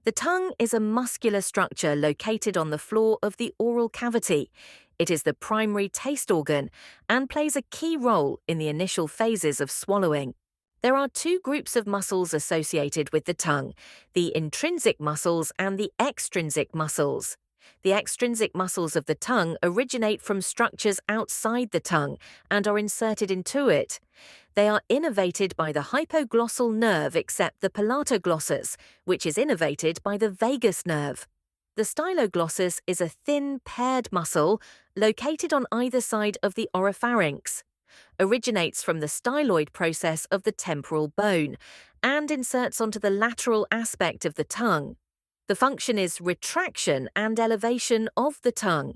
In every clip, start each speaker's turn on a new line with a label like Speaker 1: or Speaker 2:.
Speaker 1: The tongue is a muscular structure located on the floor of the oral cavity. It is the primary taste organ and plays a key role in the initial phases of swallowing. There are two groups of muscles associated with the tongue, the intrinsic muscles and the extrinsic muscles. The extrinsic muscles of the tongue originate from structures outside the tongue and are inserted into it. They are innervated by the hypoglossal nerve except the palatoglossus, which is innervated by the vagus nerve. The styloglossus is a thin, paired muscle located on either side of the oropharynx, originates from the styloid process of the temporal bone, and inserts onto the lateral aspect of the tongue. The function is retraction and elevation of the tongue.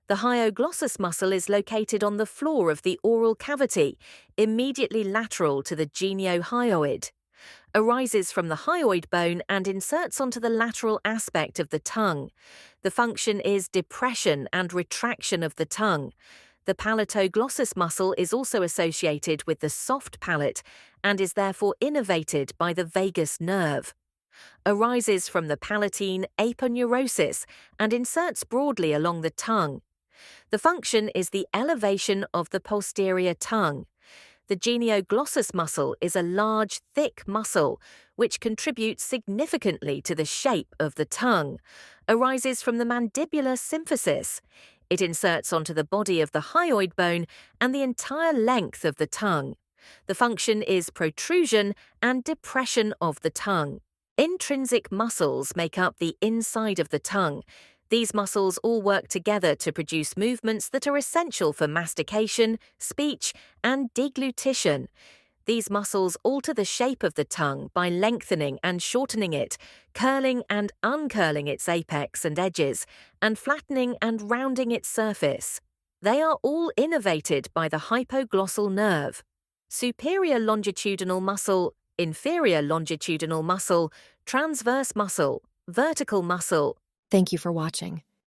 Speaker 1: The hyoglossus muscle is located on the floor of the oral cavity, immediately lateral to the geniohyoid, arises from the hyoid bone and inserts onto the lateral aspect of the tongue. The function is depression and retraction of the tongue. The palatoglossus muscle is also associated with the soft palate and is therefore innervated by the vagus nerve. Arises from the palatine aponeurosis and inserts broadly along the tongue. The function is the elevation of the posterior tongue. The genioglossus muscle is a large, thick muscle which contributes significantly to the shape of the tongue. Arises from the mandibular symphysis. It inserts onto the body of the hyoid bone and the entire length of the tongue. The function is protrusion and depression of the tongue. Intrinsic muscles make up the inside of the tongue. These muscles all work together to produce movements that are essential for mastication, speech, and deglutition. These muscles alter the shape of the tongue by lengthening and shortening it, curling and uncurling its apex and edges, and flattening and rounding its surface. They are all innervated by the hypoglossal nerve. Superior longitudinal muscle, inferior longitudinal muscle, transverse muscle, vertical muscle.
Speaker 2: Thank you for watching.